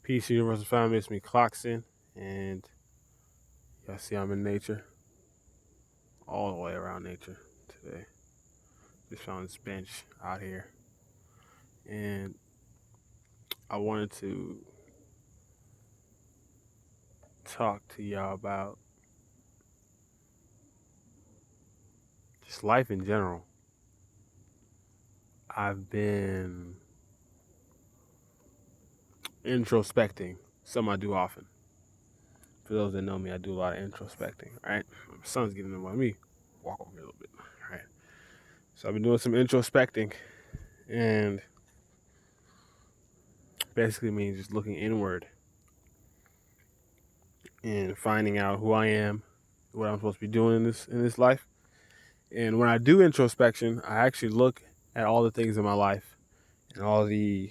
Peace, Universal Family. It's me, Clockson, and y'all see I'm in nature, all the way around nature today. Just found this bench out here, and I wanted to talk to y'all about just life in general. I've been introspecting, something I do often. For those that know me, I do a lot of introspecting, right? My son's getting in on me. Walk over here a little bit, right? So I've been doing some introspecting, and basically means just looking inward and finding out who I am, what I'm supposed to be doing in this life. And when I do introspection, I actually look at all the things in my life and all the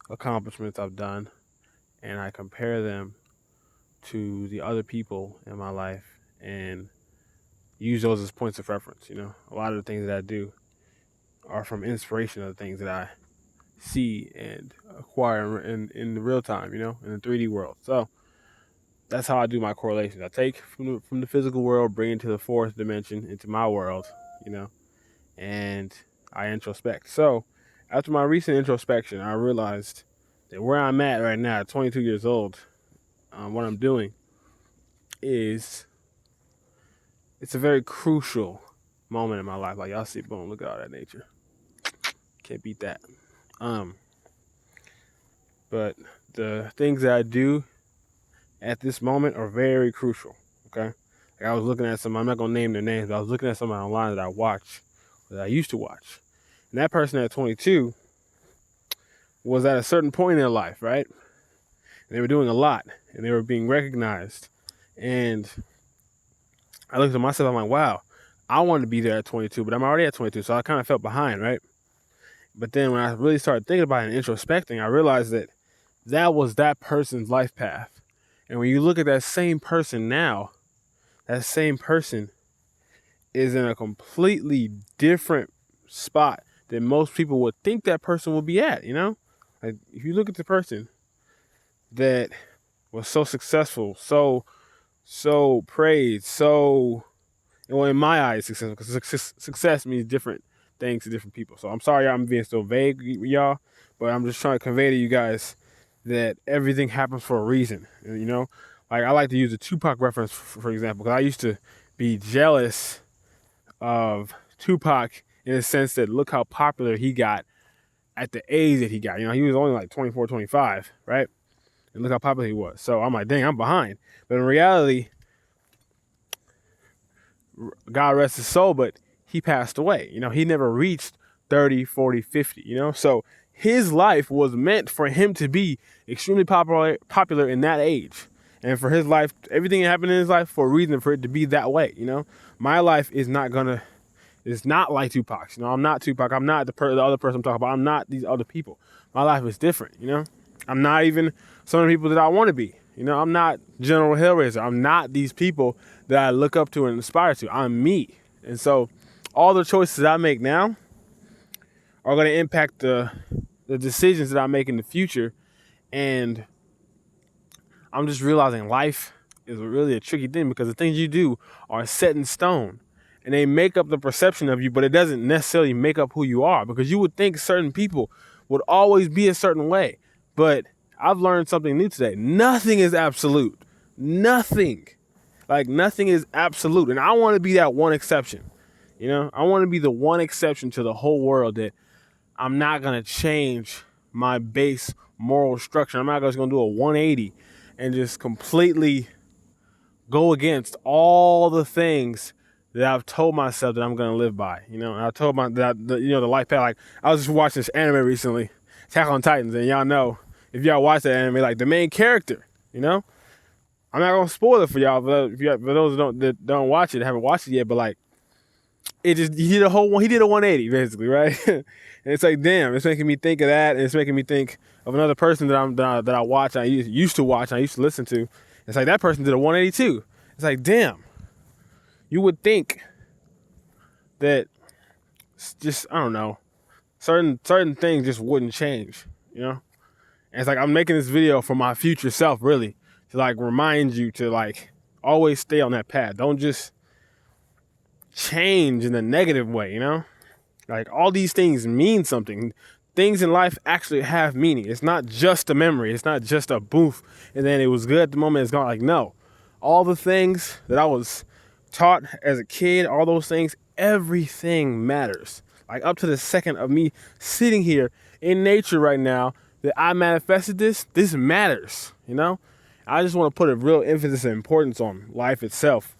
accomplishments I've done, and I compare them to the other people in my life and use those as points of reference. A lot of the things that I do are from inspiration of the things that I see and acquire in the real time, in the 3D world. So that's how I do my correlations. I take from the physical world, bring it to the fourth dimension, into my world, and I introspect. So after my recent introspection, I realized that where I'm at right now, at 22 years old, what I'm doing is it's a very crucial moment in my life. Like y'all see, boom, look at all that nature. Can't beat that. But the things that I do at this moment are very crucial. Okay. Like I was looking at some, I'm not gonna name their names, but I was looking at somebody online that I watch, that I used to watch. And that person at 22 was at a certain point in their life, right? And they were doing a lot and they were being recognized. And I looked at myself, I'm like, wow, I wanted to be there at 22, but I'm already at 22, so I kind of felt behind, right? But then when I really started thinking about it and introspecting, I realized that that was that person's life path. And when you look at that same person now, that same person is in a completely different spot than most people would think that person would be at, Like if you look at the person that was so successful, so praised, well, in my eyes, successful, because success means different things to different people. So I'm sorry I'm being so vague, y'all, but I'm just trying to convey to you guys that everything happens for a reason, Like I like to use the Tupac reference, for example, because I used to be jealous of Tupac in the sense that look how popular he got at the age that he got. He was only like 24, 25, right? And look how popular he was. So I'm like, dang, I'm behind. But in reality, God rest his soul, but he passed away. He never reached 30, 40, 50, So his life was meant for him to be extremely popular in that age. And for his life, everything that happened in his life for a reason for it to be that way, My life is not gonna, it's not like Tupac's. I'm not Tupac. I'm not the other person I'm talking about. I'm not these other people. My life is different, I'm not even some of the people that I want to be. I'm not General Hellraiser. I'm not these people that I look up to and aspire to. I'm me. And so all the choices I make now are going to impact the decisions that I make in the future. And I'm just realizing life is really a tricky thing because the things you do are set in stone. And they make up the perception of you, but it doesn't necessarily make up who you are, because you would think certain people would always be a certain way. But I've learned something new today. Nothing is absolute. Nothing. Like nothing is absolute. And I want to be that one exception. I want to be the one exception to the whole world that I'm not going to change my base moral structure. I'm not just going to do a 180 and just completely go against all the things that I've told myself that I'm going to live by. And I told the life path. Like I was just watching this anime recently, Attack on Titans, and y'all know, if y'all watch that anime, like the main character, I'm not gonna spoil it for y'all, but for those that don't watch it, haven't watched it yet, but like he did a 180 basically, right? And it's like, damn, it's making me think of that, and it's making me think of another person that I watch, I used to watch, I used to listen to. It's like that person did a 182. It's like, damn, you would think that just, I don't know, certain things just wouldn't change, And it's like I'm making this video for my future self, really, to like remind you to like always stay on that path. Don't just change in a negative way, you know? Like all these things mean something. Things in life actually have meaning. It's not just a memory. It's not just a booth and then it was good at the moment, it's gone. Like, no. All the things that I was taught as a kid, all those things, everything matters. Like up to the second of me sitting here in nature right now that I manifested this matters, you know? I just want to put a real emphasis and importance on life itself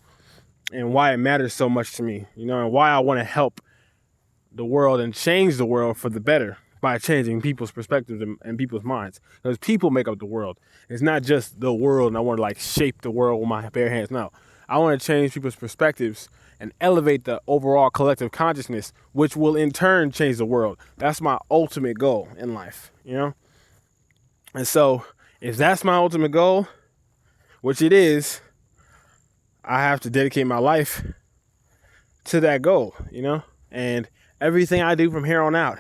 and why it matters so much to me, you know, and why I want to help the world and change the world for the better by changing people's perspectives and people's minds. Because people make up the world. It's not just the world and I want to like shape the world with my bare hands. No, I want to change people's perspectives and elevate the overall collective consciousness, which will in turn change the world. That's my ultimate goal in life, you know? And so if that's my ultimate goal, which it is, I have to dedicate my life to that goal, you know? And everything I do from here on out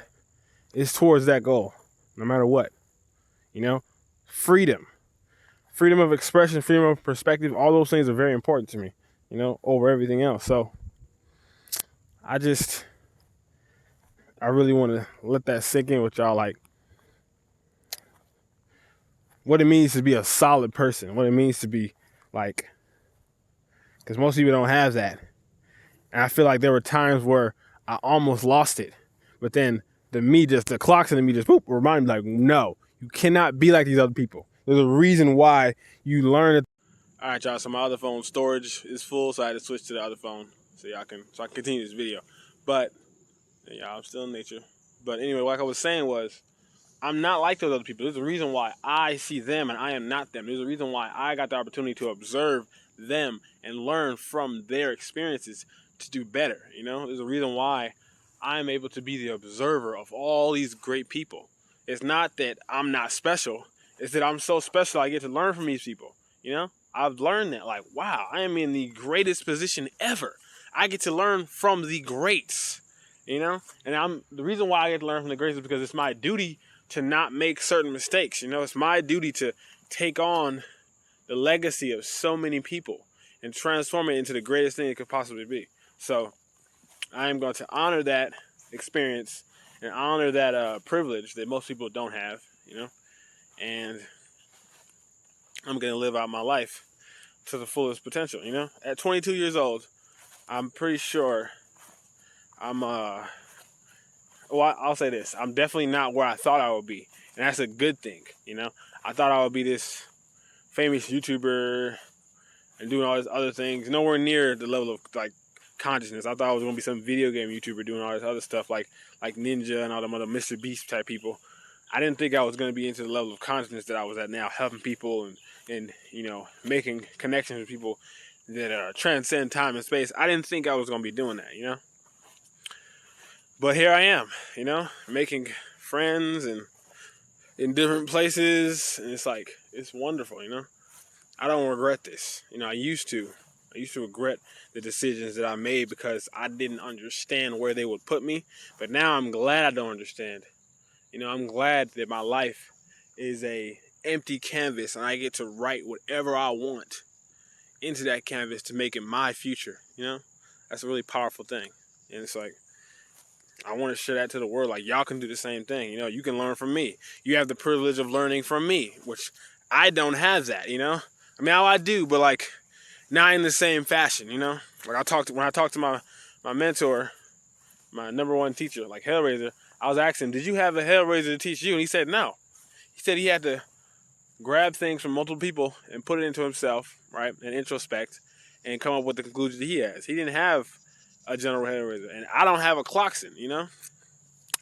is towards that goal, no matter what, you know? Freedom of expression, freedom of perspective, all those things are very important to me, you know, over everything else. So I really want to let that sink in with y'all, like what it means to be a solid person, what it means to be like, because most people don't have that. And I feel like there were times where I almost lost it, but then the clocks in me just whoop, remind me like, no, you cannot be like these other people. There's a reason why you learn it. All right, y'all. So my other phone storage is full, so I had to switch to the other phone so I can continue this video. But yeah, I'm still in nature. But anyway, like I was saying was, I'm not like those other people. There's a reason why I see them and I am not them. There's a reason why I got the opportunity to observe them and learn from their experiences to do better. You know, there's a reason why I'm able to be the observer of all these great people. It's not that I'm not special. It's that I'm so special I get to learn from these people. You know, I've learned that like, wow, I am in the greatest position ever. I get to learn from the greats, you know, and the reason why I get to learn from the greats is because it's my duty to not make certain mistakes. You know, it's my duty to take on the legacy of so many people and transform it into the greatest thing it could possibly be. So I am going to honor that experience and honor that privilege that most people don't have, you know, and I'm going to live out my life to the fullest potential, you know. At 22 years old, I'm pretty sure I'll say this. I'm definitely not where I thought I would be, and that's a good thing, you know. I thought I would be this famous YouTuber and doing all these other things, nowhere near the level of like consciousness. I thought I was gonna be some video game YouTuber doing all this other stuff like Ninja and all them other Mr. Beast type people. I didn't think I was gonna be into the level of consciousness that I was at now, helping people and you know, making connections with people that transcend time and space. I didn't think I was gonna be doing that, you know. But here I am, you know, making friends and in different places, and it's like, it's wonderful, you know. I don't regret this. You know, I used to regret the decisions that I made because I didn't understand where they would put me. But now I'm glad I don't understand. You know, I'm glad that my life is a empty canvas and I get to write whatever I want into that canvas to make it my future. You know, that's a really powerful thing. And it's like, I want to share that to the world. Like, y'all can do the same thing. You know, you can learn from me. You have the privilege of learning from me, which I don't have that, you know. I mean, I do, but like not in the same fashion, you know. Like when I talked to my mentor, my number one teacher, like Hellraiser, I was asking him, did you have a Hellraiser to teach you? And he said no. He said he had to grab things from multiple people and put it into himself, right, and introspect and come up with the conclusions that he has. He didn't have a general Hellraiser, and I don't have a Cloxen, you know.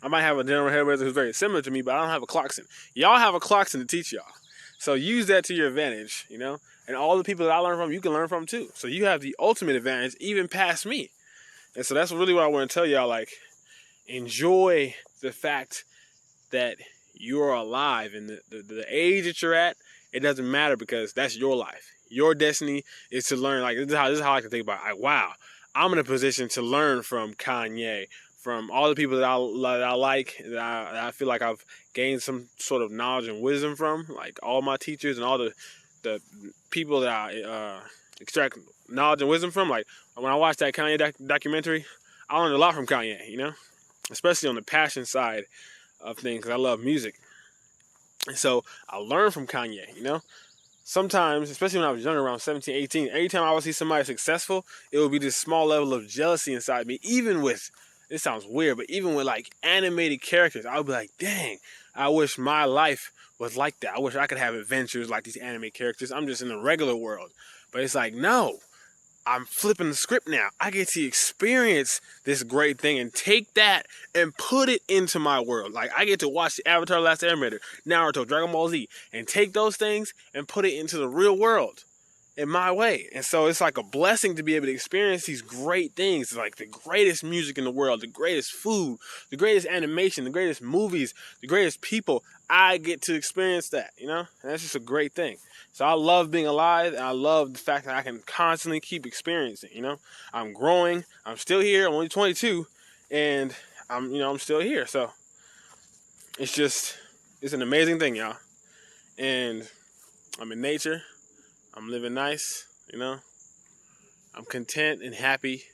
I might have a general Hellraiser who's very similar to me, but I don't have a Cloxen. Y'all have a Cloxen to teach y'all. So use that to your advantage, you know. And all the people that I learn from, you can learn from too. So you have the ultimate advantage, even past me. And so that's really what I want to tell y'all. Like, enjoy the fact that you're alive, and the age that you're at, it doesn't matter because that's your life. Your destiny is to learn. Like, this is how I can think about it. Like, wow, I'm in a position to learn from Kanye, from all the people that I like, that I feel like I've gained some sort of knowledge and wisdom from, like all my teachers and all the people that I extract knowledge and wisdom from. Like when I watched that Kanye documentary, I learned a lot from Kanye, especially on the passion side of things, because I love music. And so I learned from Kanye. Sometimes, especially when I was younger, around 17, 18, every time I would see somebody successful, it would be this small level of jealousy inside me. Even with, this sounds weird, but even with like animated characters, I would be like, dang, I wish my life was like that. I wish I could have adventures like these anime characters. I'm just in the regular world. But it's like, no, I'm flipping the script now. I get to experience this great thing and take that and put it into my world. Like I get to watch the Avatar: Last Airbender, Naruto, Dragon Ball Z, and take those things and put it into the real world in my way. And so it's like a blessing to be able to experience these great things, like the greatest music in the world, the greatest food, the greatest animation, the greatest movies, the greatest people. I get to experience that, and that's just a great thing. So I love being alive, and I love the fact that I can constantly keep experiencing, I'm growing, I'm still here, I'm only 22, and I'm still here. So it's an amazing thing, y'all. And I'm in nature, I'm living nice, I'm content and happy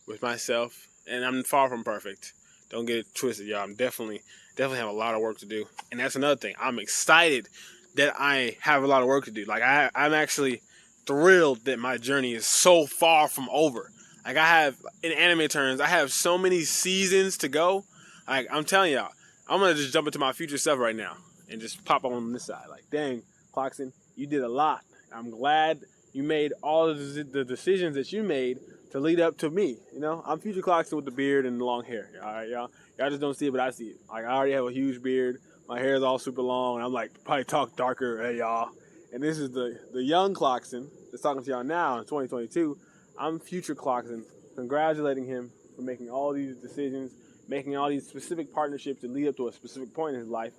with myself, and I'm far from perfect. Don't get it twisted, y'all. I'm definitely have a lot of work to do. And that's another thing. I'm excited that I have a lot of work to do. Like I'm actually thrilled that my journey is so far from over. Like I have, in anime terms, I have so many seasons to go. Like I'm telling y'all, I'm gonna just jump into my future self right now and just pop on this side. Like, dang, Clarkson, you did a lot. I'm glad you made all of the decisions that you made to lead up to me. I'm future Clarkson with the beard and the long hair. All right, y'all. Y'all just don't see it, but I see it. Like I already have a huge beard. My hair is all super long, and I'm like probably talk darker, hey y'all. And this is the young Clarkson that's talking to y'all now in 2022. I'm future Clarkson, congratulating him for making all these decisions, making all these specific partnerships that lead up to a specific point in his life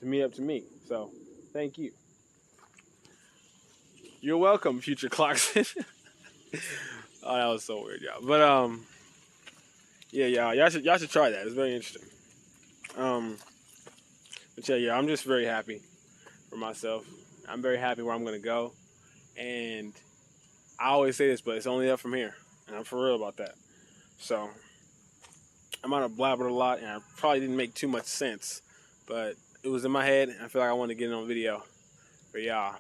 to meet up to me. So, thank you. You're welcome, future Clarkson. Oh, that was so weird, y'all. But yeah, y'all should try that. It's very interesting. But yeah, I'm just very happy for myself. I'm very happy where I'm gonna go, and I always say this, but it's only up from here, and I'm for real about that. So I might have blabbered a lot, and I probably didn't make too much sense, but it was in my head, and I feel like I wanted to get it on video for y'all.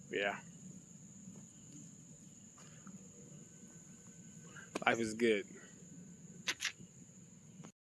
Yeah. Life is good.